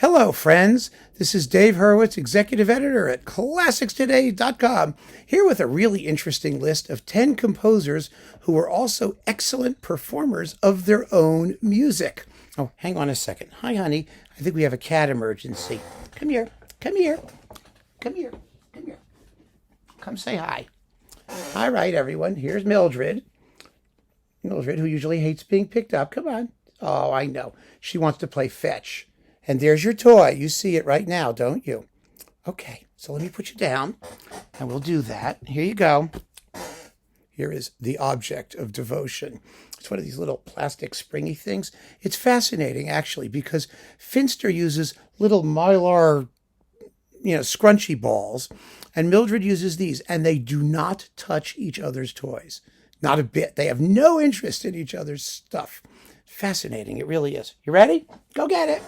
Hello, friends. This is Dave Hurwitz, executive editor at ClassicsToday.com, here with a really interesting list of 10 composers who were also excellent performers of their own music. Oh, hang on a second. Hi, honey. I think we have a cat emergency. Come here. Come here. Come here. Come here. Come say hi. All right, everyone. Here's Mildred. Mildred, who usually hates being picked up. Come on. Oh, I know. She wants to play fetch. And there's your toy. You see it right now, don't you? Okay, so let me put you down, and we'll do that. Here you go. Here is the object of devotion. It's one of these little plastic springy things. It's fascinating, actually, because Finster uses little mylar, scrunchy balls, and Mildred uses these, and they do not touch each other's toys. Not a bit. They have no interest in each other's stuff. Fascinating. It really is. You ready? Go get it.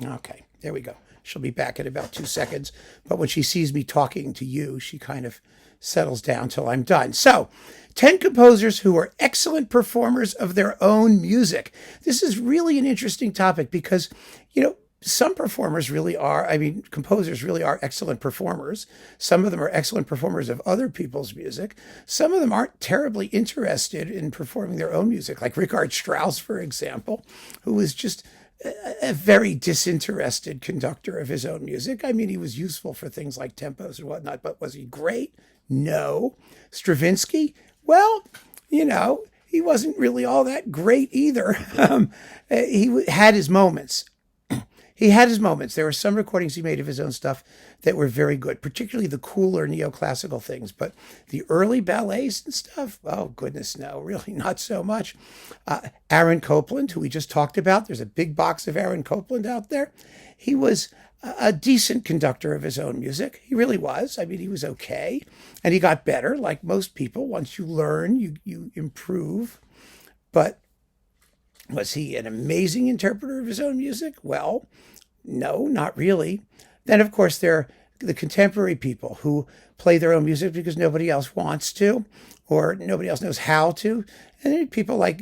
Okay, there we go. She'll be back in about 2 seconds. But when she sees me talking to you, she kind of settles down till I'm done. So, 10 composers who were excellent performers of their own music. This is really an interesting topic because, some performers really are, composers really are excellent performers. Some of them are excellent performers of other people's music. Some of them aren't terribly interested in performing their own music, like Richard Strauss, for example, who was just a very disinterested conductor of his own music. He was useful for things like tempos and whatnot, but was he great? No. Stravinsky? Well, he wasn't really all that great either. He had his moments. He had his moments. There were some recordings he made of his own stuff that were very good, particularly the cooler neoclassical things. But the early ballets and stuff, oh, goodness, no, really not so much. Aaron Copland, who we just talked about, there's a big box of Aaron Copland out there. He was a decent conductor of his own music. He really was. He was okay. And he got better, like most people. Once you learn, you improve. But was he an amazing interpreter of his own music? Well, no, not really. Then, of course, there are the contemporary people who play their own music because nobody else wants to, or nobody else knows how to. And then people like,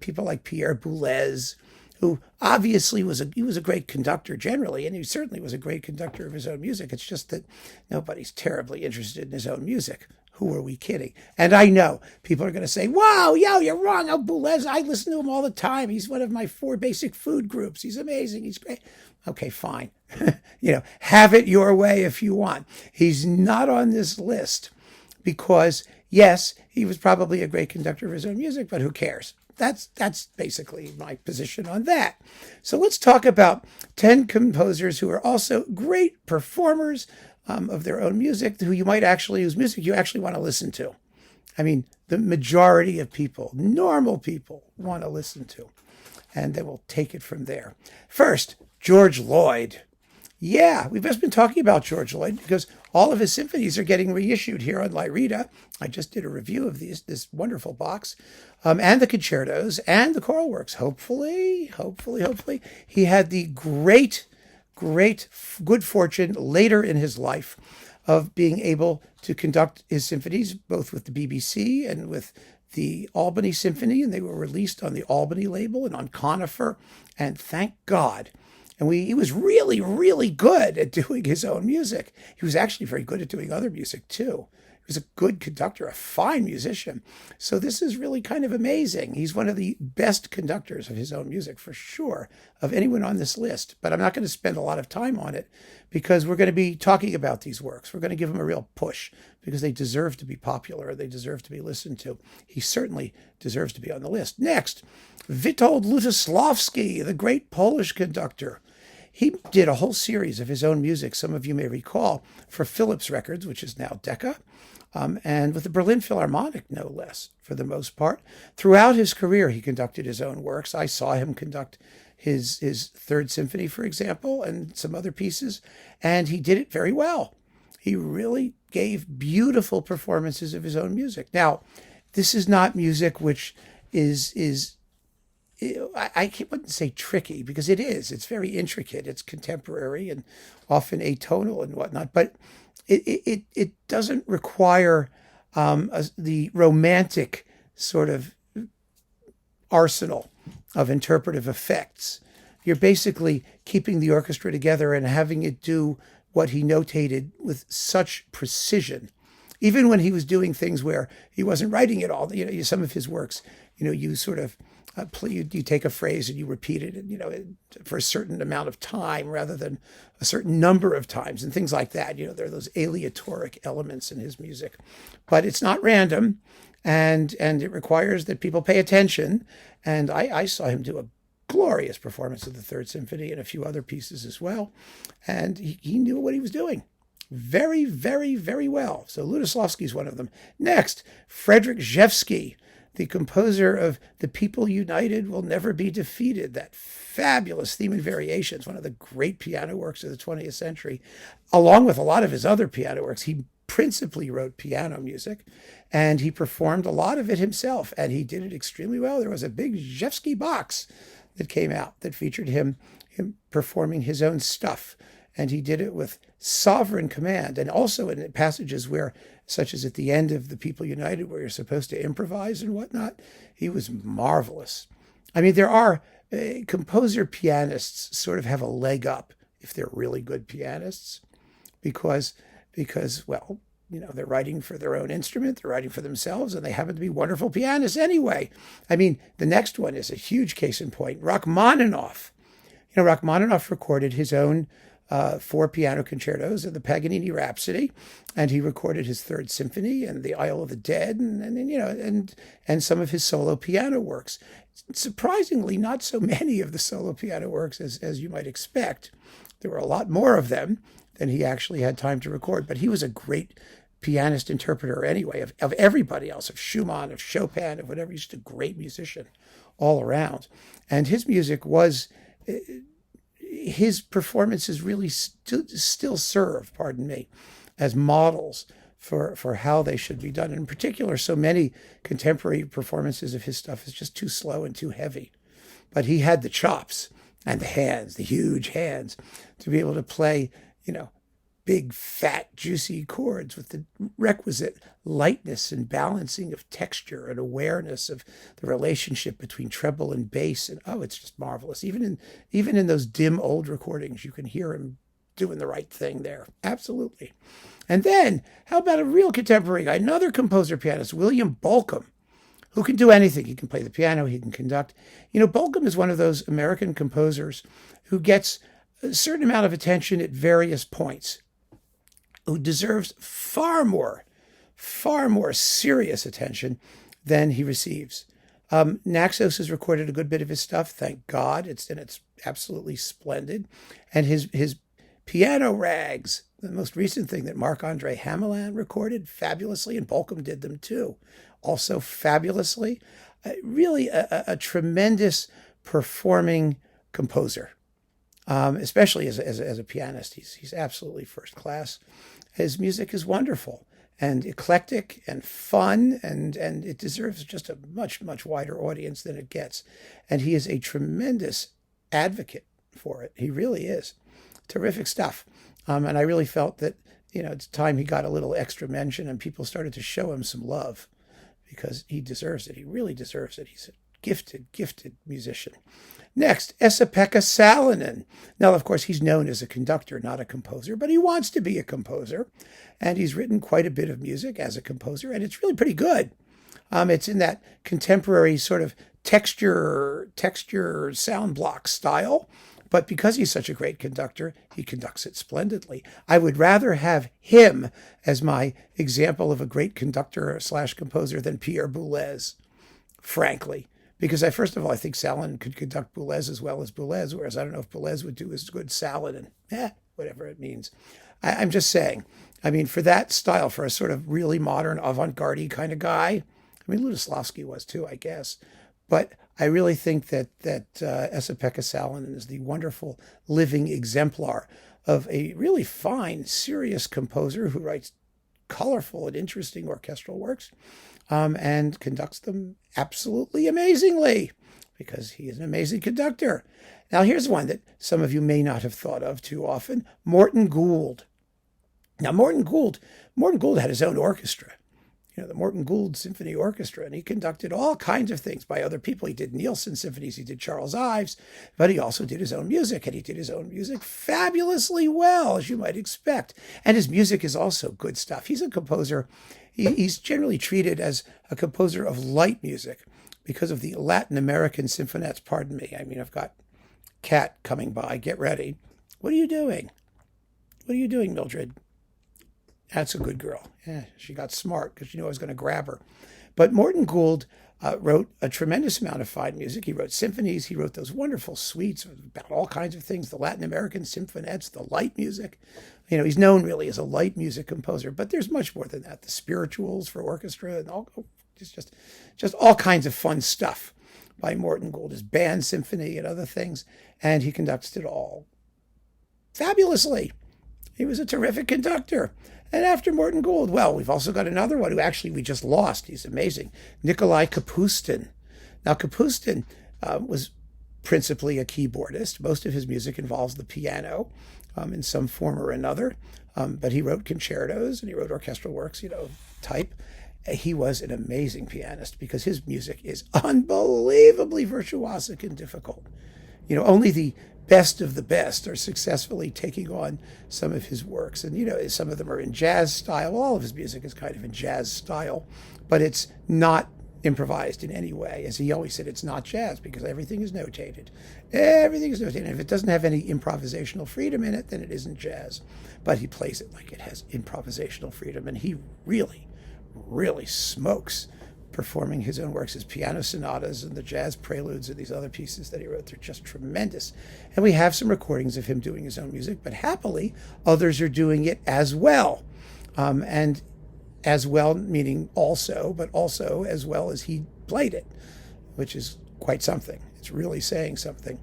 people like Pierre Boulez, who obviously was a great conductor generally, and he certainly was a great conductor of his own music. It's just that nobody's terribly interested in his own music. Who are we kidding? And I know people are going to say, wow, you're wrong. Oh, Boulez, I listen to him all the time. He's one of my 4 basic food groups. He's amazing. He's great. Okay, fine. Have it your way if you want. He's not on this list because, yes, he was probably a great conductor of his own music, but who cares? That's basically my position on that. So let's talk about 10 composers who are also great performers of their own music, whose music you actually want to listen to. The majority of people, normal people, want to listen to. And then we'll take it from there. First, George Lloyd. Yeah, we've just been talking about George Lloyd because all of his symphonies are getting reissued here on Lyrita. I just did a review of this wonderful box, and the concertos and the choral works. Hopefully. He had the great good fortune later in his life of being able to conduct his symphonies, both with the BBC and with the Albany Symphony, and they were released on the Albany label and on Conifer, and thank God. And he was really, really good at doing his own music. He was actually very good at doing other music, too. He was a good conductor, a fine musician. So this is really kind of amazing. He's one of the best conductors of his own music, for sure, of anyone on this list. But I'm not going to spend a lot of time on it because we're going to be talking about these works. We're going to give them a real push because they deserve to be popular. They deserve to be listened to. He certainly deserves to be on the list. Next, Witold Lutosławski, the great Polish conductor. He did a whole series of his own music, some of you may recall, for Philips Records, which is now Decca, and with the Berlin Philharmonic, no less, for the most part. Throughout his career, he conducted his own works. I saw him conduct his Third Symphony, for example, and some other pieces, and he did it very well. He really gave beautiful performances of his own music. Now, this is not music which is I wouldn't say tricky, because it is. It's very intricate. It's contemporary and often atonal and whatnot. But it doesn't require the romantic sort of arsenal of interpretive effects. you're basically keeping the orchestra together and having it do what he notated with such precision. Even when he was doing things where he wasn't writing it all, some of his works, you sort of you take a phrase and you repeat it, and, for a certain amount of time rather than a certain number of times and things like that. There are those aleatoric elements in his music, but it's not random, and it requires that people pay attention. And I saw him do a glorious performance of the Third Symphony and a few other pieces as well, and he knew what he was doing. Very, very, very well. So Lutosławski is one of them. Next, Frederic Rzewski, the composer of The People United Will Never Be Defeated, that fabulous theme and variations, one of the great piano works of the 20th century. Along with a lot of his other piano works, he principally wrote piano music, and he performed a lot of it himself, and he did it extremely well. There was a big Rzewski box that came out that featured him performing his own stuff. And he did it with sovereign command, and also in passages where, such as at the end of The People United, where you're supposed to improvise and whatnot, he was marvelous. I mean, there are composer pianists sort of have a leg up if they're really good pianists, because well, they're writing for their own instrument, they're writing for themselves, and they happen to be wonderful pianists anyway. I mean, the next one is a huge case in point. Rachmaninoff. Rachmaninoff recorded his own 4 piano concertos of the Paganini Rhapsody, and he recorded his Third Symphony and the Isle of the Dead, and some of his solo piano works. Surprisingly, not so many of the solo piano works as you might expect. There were a lot more of them than he actually had time to record, but he was a great pianist interpreter anyway of everybody else, of Schumann, of Chopin, of whatever. He's just a great musician all around, and his music was. His performances really still serve, as models for how they should be done. In particular, so many contemporary performances of his stuff is just too slow and too heavy. But he had the chops and the hands, the huge hands, to be able to play, big, fat, juicy chords with the requisite lightness and balancing of texture and awareness of the relationship between treble and bass. And it's just marvelous. Even in those dim old recordings, you can hear him doing the right thing there. Absolutely. And then, how about a real contemporary guy, another composer pianist, William Bolcom, who can do anything. He can play the piano, he can conduct. Bolcom is one of those American composers who gets a certain amount of attention at various points, who deserves far more serious attention than he receives. Naxos has recorded a good bit of his stuff, thank God. It's absolutely splendid. And his piano rags, the most recent thing that Marc-André Hamelin recorded fabulously, and Bolcom did them too, also fabulously. Really a tremendous performing composer. Especially as a pianist. He's absolutely first class. His music is wonderful and eclectic and fun, and it deserves just a much, much wider audience than it gets. And he is a tremendous advocate for it. He really is. Terrific stuff. And I really felt that, it's time he got a little extra mention and people started to show him some love, because he deserves it. He really deserves it. He's a gifted musician. Next, Esa-Pekka Salonen. Now, of course, he's known as a conductor, not a composer, but he wants to be a composer, and he's written quite a bit of music as a composer, and it's really pretty good. It's in that contemporary sort of texture sound block style, but because he's such a great conductor, he conducts it splendidly. I would rather have him as my example of a great conductor / composer than Pierre Boulez, frankly. Because first of all, I think Salonen could conduct Boulez as well as Boulez, whereas I don't know if Boulez would do as good Salonen. Whatever it means. I'm just saying. I mean, for that style, for a sort of really modern avant-garde kind of guy, Lutosławski was too, I guess. But I really think that Esa-Pekka Salonen is the wonderful living exemplar of a really fine, serious composer who writes colorful and interesting orchestral works, and conducts them absolutely amazingly, because he is an amazing conductor. Now, here's one that some of you may not have thought of too often, Morton Gould. Now, Morton Gould had his own orchestra. the Morton Gould Symphony Orchestra, and he conducted all kinds of things by other people. He did Nielsen symphonies, he did Charles Ives, but he also did his own music, and he did his own music fabulously well, as you might expect. And his music is also good stuff. He's a composer. He's generally treated as a composer of light music because of the Latin American symphonets. Pardon me. I mean, I've got Cat coming by. Get ready. What are you doing? What are you doing, Mildred? That's a good girl. Yeah, she got smart because she knew I was going to grab her. But Morton Gould wrote a tremendous amount of fine music. He wrote symphonies. He wrote those wonderful suites about all kinds of things, the Latin American symphonets, the light music. He's known really as a light music composer, but there's much more than that. The spirituals for orchestra and all, just all kinds of fun stuff by Morton Gould, his band symphony and other things. And he conducts it all fabulously. He was a terrific conductor. And after Morton Gould, well, we've also got another one who actually we just lost. He's amazing. Nikolai Kapustin. Now, Kapustin was principally a keyboardist. Most of his music involves the piano in some form or another. But he wrote concertos and he wrote orchestral works, type. He was an amazing pianist because his music is unbelievably virtuosic and difficult. Only the best of the best are successfully taking on some of his works. And, some of them are in jazz style. All of his music is kind of in jazz style, but it's not improvised in any way. As he always said, it's not jazz because everything is notated. Everything is notated. And if it doesn't have any improvisational freedom in it, then it isn't jazz. But he plays it like it has improvisational freedom. And he really, really smokes performing his own works. His piano sonatas and the jazz preludes and these other pieces that he wrote, they're just tremendous. And we have some recordings of him doing his own music, but happily others are doing it as well. And as well meaning also, but also as well as he played it, which is quite something. It's really saying something.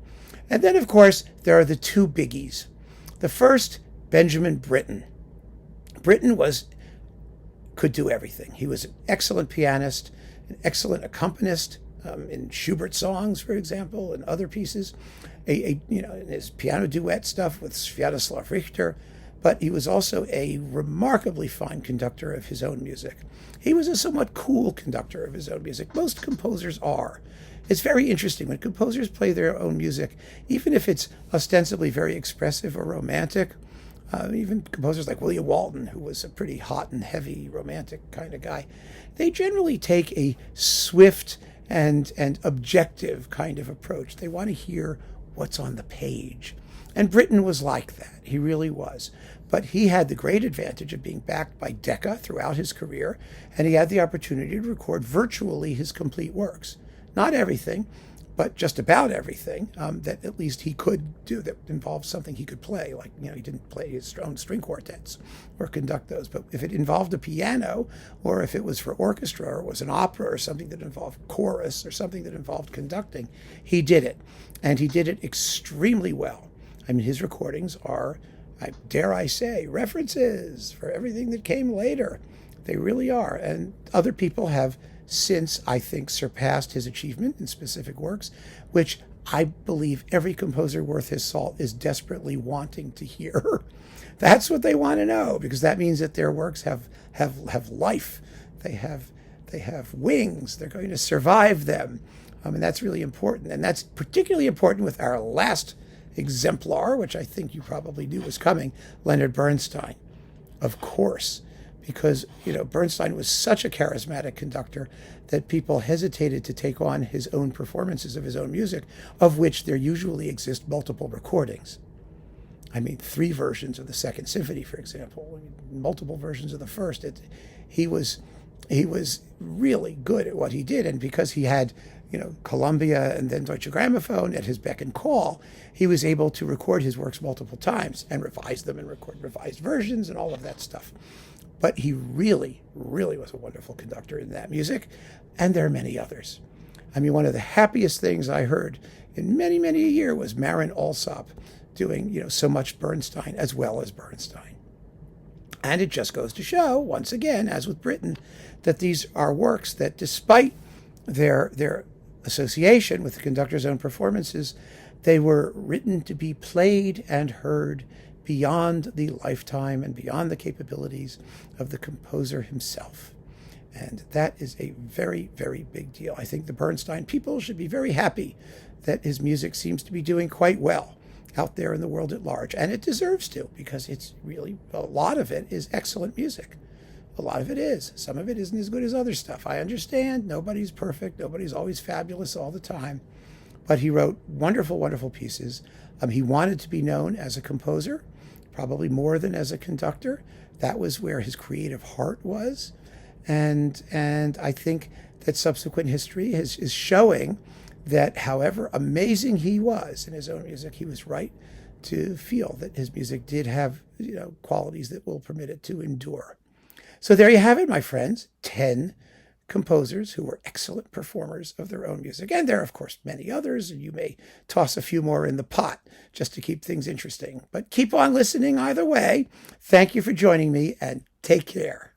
And then, of course, there are the two biggies. The first, Benjamin Britten. Britten could do everything. He was an excellent pianist, an excellent accompanist in Schubert songs, for example, and other pieces. In his piano duet stuff with Sviatoslav Richter, but he was also a remarkably fine conductor of his own music. He was a somewhat cool conductor of his own music. Most composers are. It's very interesting when composers play their own music, even if it's ostensibly very expressive or romantic. Even composers like William Walton, who was a pretty hot and heavy romantic kind of guy, they generally take a swift and objective kind of approach. They want to hear what's on the page. And Britten was like that. He really was. But he had the great advantage of being backed by Decca throughout his career, and he had the opportunity to record virtually his complete works. Not everything, but just about everything that at least he could do that involved something he could play. Like, he didn't play his own string quartets or conduct those. But if it involved a piano, or if it was for orchestra, or it was an opera, or something that involved chorus, or something that involved conducting, he did it. And he did it extremely well. I mean, his recordings are, dare I say, references for everything that came later. They really are. And other people have since, I think, surpassed his achievement in specific works, which I believe every composer worth his salt is desperately wanting to hear. That's what they want to know, because that means that their works have life. They have wings. They're going to survive them. And that's really important. And that's particularly important with our last exemplar, which I think you probably knew was coming, Leonard Bernstein. Of course. Because, Bernstein was such a charismatic conductor that people hesitated to take on his own performances of his own music, of which there usually exist multiple recordings. I mean, 3 versions of the Second Symphony, for example, multiple versions of the first. He was really good at what he did, and because he had, Columbia and then Deutsche Grammophon at his beck and call, he was able to record his works multiple times and revise them and record revised versions and all of that stuff. But he really, really was a wonderful conductor in that music, and there are many others. I mean, one of the happiest things I heard in many, many a year was Marin Alsop doing, so much Bernstein as well as Bernstein. And it just goes to show, once again, as with Britten, that these are works that, despite their association with the conductor's own performances, they were written to be played and heard beyond the lifetime and beyond the capabilities of the composer himself. And that is a very, very big deal. I think the Bernstein people should be very happy that his music seems to be doing quite well out there in the world at large. And it deserves to, because it's really, a lot of it is excellent music. A lot of it is. Some of it isn't as good as other stuff. I understand. Nobody's perfect. Nobody's always fabulous all the time. But he wrote wonderful, wonderful pieces. He wanted to be known as a composer, probably more than as a conductor. That was where his creative heart was. And I think that subsequent history is showing that however amazing he was in his own music, he was right to feel that his music did have, qualities that will permit it to endure. So there you have it, my friends, 10 composers who were excellent performers of their own music. And there are, of course, many others, and you may toss a few more in the pot just to keep things interesting. But keep on listening either way. Thank you for joining me, and take care.